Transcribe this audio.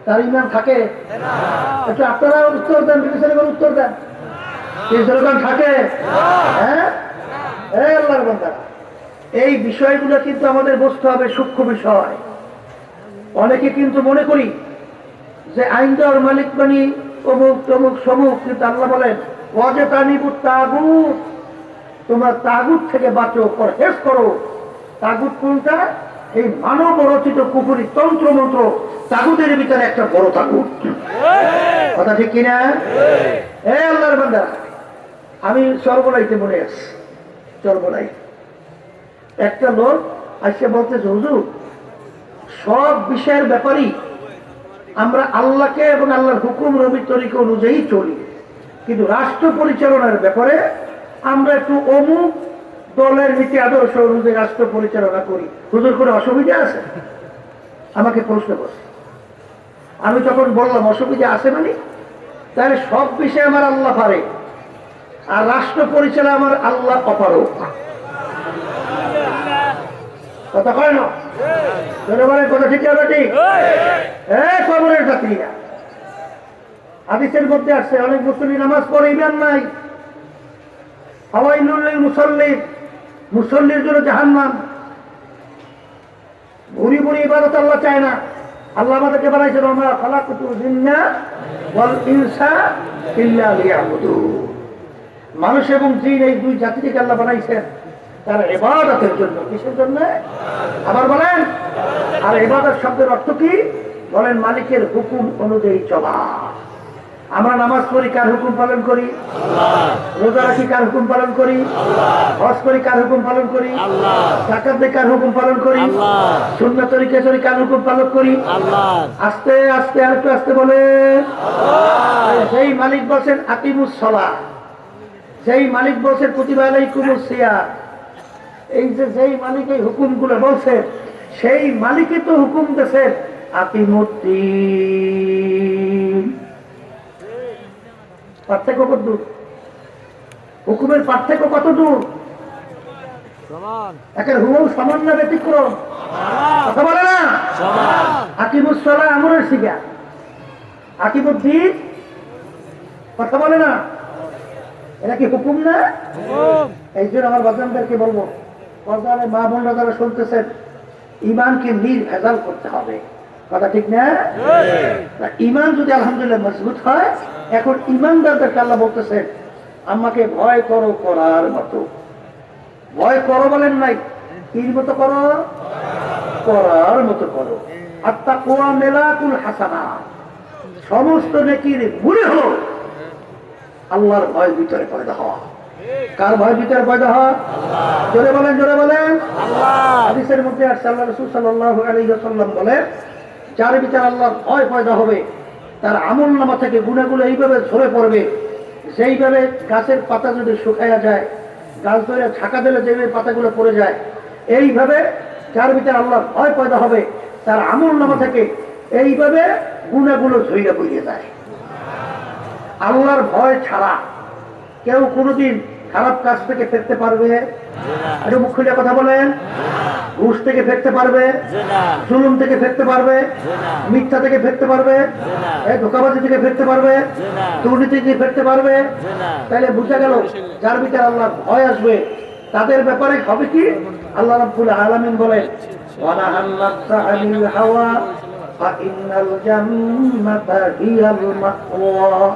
তার ইমান থাকে? একটু আপনারা উত্তর দেন, উত্তর দেন। থাকে? হ্যাঁ, আল্লাহর বান্দারা, এই বিষয়গুলো কিন্তু আমাদের বুঝতে হবে, সূক্ষ্ম বিষয়। অনেকে কিন্তু মনে করি যে আইন দেওয়ার মালিক বাণী অমুক তমুক সমুক, কিন্তু আল্লাহ বলেন ওয়াজে তানিবু তাগুত, তোমরা তাগুত থেকে বাঁচো, পরহেজ করো। তাগুত কোনটা? এই মানব রচিত কুফরি তন্ত্র মন্ত্র, তাগুতের ভিতরে একটা বড় তাগুত। কথা ঠিক কিনা? আল্লাহর বান্দা, আমি চরবলাইতে মনে আছি, চরবলাই একটা লোক আসছে বলতেছে, হুজুর সব বিষয়ের ব্যাপারই আমরা আল্লাহকে এবং আল্লাহর হুকুম নবীর তরিকা অনুযায়ী চলি, কিন্তু রাষ্ট্র পরিচালনার ব্যাপারে আমরা একটু অমুক দলের নীতি আদর্শ অনুযায়ী রাষ্ট্র পরিচালনা করি। হুজুর কোনো অসুবিধা আছে? আমাকে প্রশ্ন করছে। আমি তখন বললাম, অসুবিধা আছে মানে? তাহলে সব বিষয়ে আমার আল্লাহ পারে, আর রাষ্ট্র পরিচালনা আমার আল্লাহ অপারক। কথা কয় না? জনগণের কথা ঠিক হবে? ঠিক? খবরের যাত্রীরা, হাদিসের মধ্যে আসছে অনেক মুসল্লি নামাজ পড়ে ইমান নাই, হাওয়াইলুল লিল মুসাল্লিন, মুসল্লির জন্য জাহান্নাম। ভুরি ভুরি ইবাদত আল্লাহ চায় না। আল্লাহ আমাদেরকে বানাইছেন ওয়া খালাকাতুল জিন্না ওয়াল ইনসা ইল্লা লিয়াবুদুন। মানুষ এবং জিন এই দুই জাতিকে আল্লাহ বানাইছেন তার ইবাদতের জন্য। কিসের জন্য? আবার বলেন। আর ইবাদত শব্দের অর্থ কি? বলেন মালিকের হুকুম অনুযায়ী চলা। আমরা নামাজ পড়ি, কার হুকুম পালন করি? রোজা রাখি, কার হুকুম পালন করি? হজ করি, কার হুকুম পালন করি? যাকাত দেই, কার হুকুম পালন করি? সুন্নাত তরিকা চলি, কার হুকুম পালন করি? আস্তে আস্তে, আর একটু আস্তে বলে। সেই মালিক বলছেন আকিমুস সালাহ, সেই মালিক বলছেন কুতিবা আলাইকুমুস সিয়াম। এই যে যেই মালিক এই হুকুমগুলো বলছে, সেই মালিকই তো হুকুম দিয়েছেন আকিমুদ্দিন। পার্থক্য কত দূর? হুকুমের পার্থক্য কত দূর? একের হুকুম সমান না ব্যতিক্রম? কথা বলে না? আকিমুস সালাহ আমরের শিখা, আকিমুদ্দিন কথা বলে না? এটা কি হুকুম না? এই জন্য আমার বাজানদেরকে বলবো, পর্দারে মা বোনরা যারা শুনতেছেন, ইমানকে নির্ভেজাল করতে হবে। কথা ঠিক না? ইমান যদি আলহামদুলিল্লাহ মজবুত হয়, এখন ইমানদারদেরকে আল্লাহ বলতেছেন আমাকে ভয় করো করার মতো। ভয় করো বলেন নাই, কি মতো করো? করার মতো করো। আর তাকওয়া মেলাকুল হাসানা, সমস্ত নেকির মূলে হলো আল্লাহর ভয় ভিতরে পয়দা হওয়া। কার ভয় ভিতরে পয়দা হওয়া? জোরে বলেন, জোরে বলেন। হাদিসের মধ্যে আসছে আল্লাহ রাসূল সাল্লাল্লাহু আলাইহি ওয়াসাল্লাম বলেন, যার ভিতরে আল্লাহর ভয় পয়দা হবে তার আমলনামা থেকে গুনাহগুলো এইভাবে ঝরে পড়বে, যেইভাবে গাছের পাতা যদি শুকায়া যায়, গাছ ধরে ঢাকা দিলে যেভাবে পাতাগুলো পড়ে যায়, এইভাবে যার ভিতরে আল্লাহর ভয় পয়দা হবে তার আমলনামা থেকে এইভাবে গুনাহগুলো ঝইরা পড়ে যায়। আল্লাহর ভয় ছাড়া কেউ কোনোদিন খারাপ কাজ থেকে ফিরতে পারবে? একটু মুখ খুলে কথা বলেন। ঘুষ থেকে ফিরতে পারবে? জুলুম থেকে ফিরতে পারবে? মিথ্যা থেকে ফিরতে পারবে? ধোঁকাবাজি থেকে ফিরতে পারবে? দুর্নীতি থেকে ফিরতে পারবে? তাহলে বুঝা গেল যার ভিতরে আল্লাহর ভয় আসবে তাদের ব্যাপারে হবে কি? আল্লাহ রাব্বুল আলামিন বলেন ওয়ানাহান নাফসা আনিল হাওয়া ফা ইন্নাল জান্নাতা হিয়াল মাওয়া।